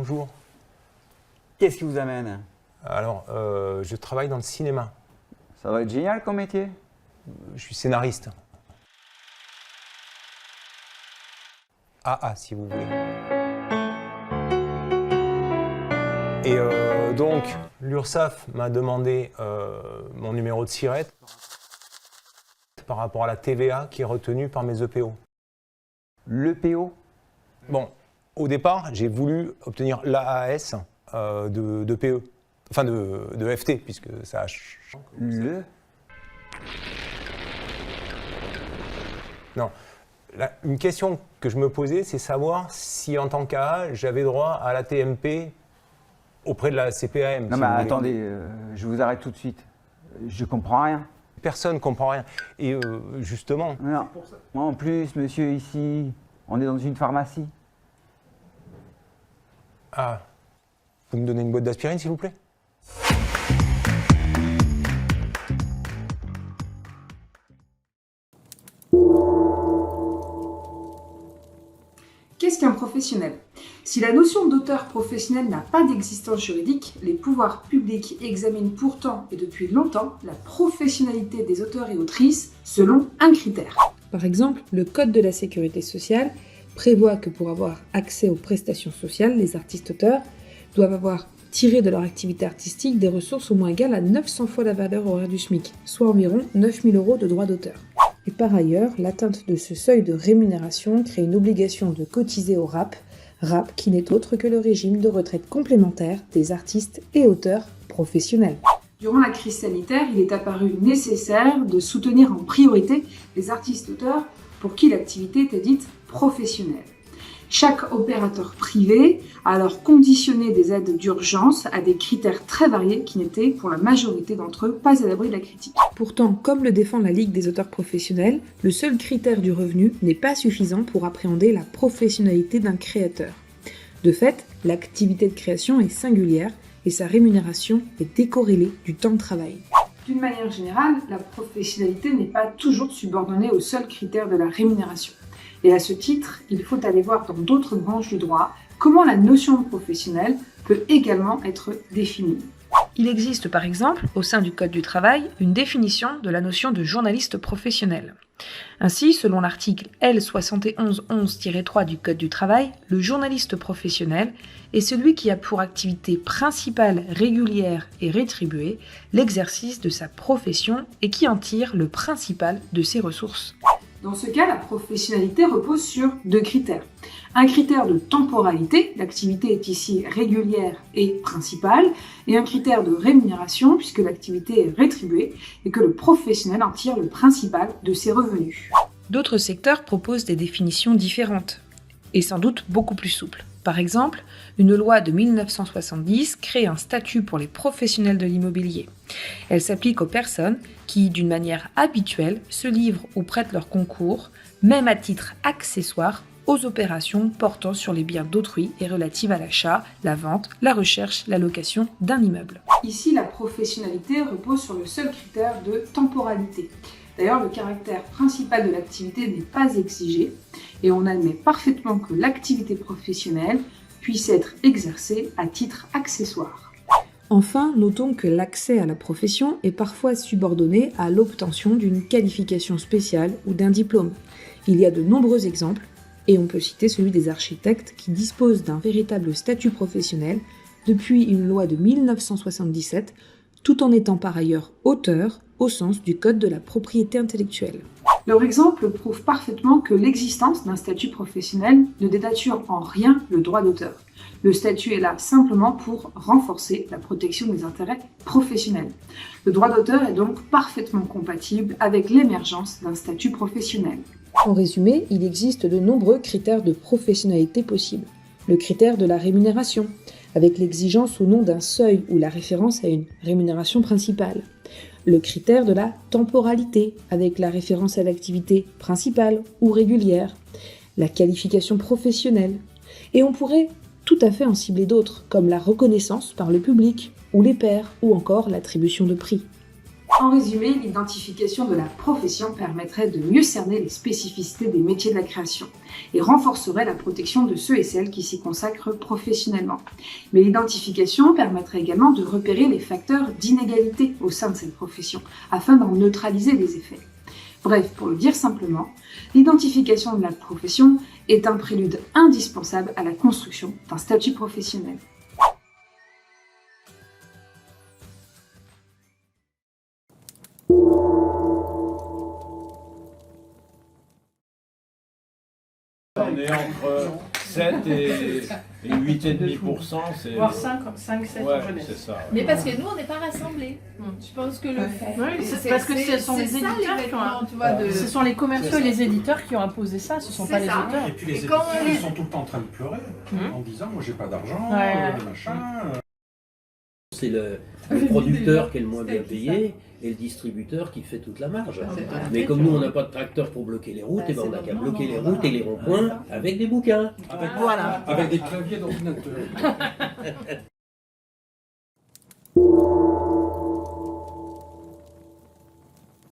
bonjour. Qu'est-ce qui vous amène? Alors, je travaille dans le cinéma. Ça va être génial comme métier. Je suis scénariste. Si vous voulez. Et donc, l'URSSAF m'a demandé mon numéro de SIRET par rapport à la TVA qui est retenue par mes EPO. L'EPO? Bon, au départ, j'ai voulu obtenir l'AAS de PE, enfin de FT, puisque ça a changé. Non. Une question que je me posais, c'est savoir si en tant qu'AA, j'avais droit à la TMP auprès de la CPAM. Non mais attendez, je vous arrête tout de suite. Je comprends rien. Personne ne comprend rien. Et justement... Non. Moi en plus, monsieur, ici, on est dans une pharmacie. Ah, vous me donnez une boîte d'aspirine, s'il vous plaît? Qu'est-ce qu'un professionnel? Si la notion d'auteur professionnel n'a pas d'existence juridique, les pouvoirs publics examinent pourtant et depuis longtemps la professionnalité des auteurs et autrices selon un critère. Par exemple, le Code de la Sécurité sociale prévoit que pour avoir accès aux prestations sociales, les artistes-auteurs doivent avoir tiré de leur activité artistique des ressources au moins égales à 900 fois la valeur horaire du SMIC, soit environ 9 000 € de droits d'auteur. Et par ailleurs, l'atteinte de ce seuil de rémunération crée une obligation de cotiser au RAP qui n'est autre que le régime de retraite complémentaire des artistes et auteurs professionnels. Durant la crise sanitaire, il est apparu nécessaire de soutenir en priorité les artistes-auteurs pour qui l'activité était dite professionnelle. Chaque opérateur privé a alors conditionné des aides d'urgence à des critères très variés qui n'étaient, pour la majorité d'entre eux, pas à l'abri de la critique. Pourtant, comme le défend la Ligue des auteurs professionnels, le seul critère du revenu n'est pas suffisant pour appréhender la professionnalité d'un créateur. De fait, l'activité de création est singulière et sa rémunération est décorrélée du temps de travail. D'une manière générale, la professionnalité n'est pas toujours subordonnée au seul critère de la rémunération. Et à ce titre, il faut aller voir dans d'autres branches du droit comment la notion de professionnel peut également être définie. Il existe par exemple, au sein du Code du travail, une définition de la notion de journaliste professionnel. Ainsi, selon l'article L7111-3 du Code du travail, le journaliste professionnel est celui qui a pour activité principale, régulière et rétribuée l'exercice de sa profession et qui en tire le principal de ses ressources. Dans ce cas, la professionnalité repose sur deux critères. Un critère de temporalité, l'activité est ici régulière et principale, et un critère de rémunération, puisque l'activité est rétribuée et que le professionnel en tire le principal de ses revenus. D'autres secteurs proposent des définitions différentes, et sans doute beaucoup plus souples. Par exemple, une loi de 1970 crée un statut pour les professionnels de l'immobilier. Elle s'applique aux personnes qui, d'une manière habituelle, se livrent ou prêtent leur concours, même à titre accessoire, aux opérations portant sur les biens d'autrui et relatives à l'achat, la vente, la recherche, la location d'un immeuble. Ici, la professionnalité repose sur le seul critère de temporalité. D'ailleurs, le caractère principal de l'activité n'est pas exigé et on admet parfaitement que l'activité professionnelle puisse être exercée à titre accessoire. Enfin, notons que l'accès à la profession est parfois subordonné à l'obtention d'une qualification spéciale ou d'un diplôme. Il y a de nombreux exemples, et on peut citer celui des architectes qui disposent d'un véritable statut professionnel depuis une loi de 1977, tout en étant par ailleurs auteurs au sens du Code de la propriété intellectuelle. Leur exemple prouve parfaitement que l'existence d'un statut professionnel ne dénature en rien le droit d'auteur. Le statut est là simplement pour renforcer la protection des intérêts professionnels. Le droit d'auteur est donc parfaitement compatible avec l'émergence d'un statut professionnel. En résumé, il existe de nombreux critères de professionnalité possibles. Le critère de la rémunération, avec l'exigence ou non d'un seuil ou la référence à une rémunération principale. Le critère de la temporalité, avec la référence à l'activité principale ou régulière. La qualification professionnelle. Et on pourrait tout à fait en cibler d'autres, comme la reconnaissance par le public, ou les pairs, ou encore l'attribution de prix. En résumé, l'identification de la profession permettrait de mieux cerner les spécificités des métiers de la création et renforcerait la protection de ceux et celles qui s'y consacrent professionnellement. Mais l'identification permettrait également de repérer les facteurs d'inégalité au sein de cette profession afin d'en neutraliser les effets. Bref, pour le dire simplement, l'identification de la profession est un prélude indispensable à la construction d'un statut professionnel. On est entre 7 et 8,5%. Voire 5-7 ouais, en jeunesse. c'est ça. Mais parce que nous, on n'est pas rassemblés. Je pense que le Oui, c'est parce que ce sont les éditeurs qui ont... Ce sont les commerciaux et les éditeurs qui ont imposé ça, ce ne sont pas les auteurs. Et puis les Et éditeurs, quand ils sont tout le temps en train de pleurer en disant moi j'ai pas d'argent, machin. C'est le producteur qui est le moins bien payé et le distributeur qui fait toute la marge. Mais comme nous on n'a pas de tracteur pour bloquer les routes, et ben on n'a qu'à bloquer les routes et les ronds-points avec des bouquins. Avec des claviers d'ordinateur.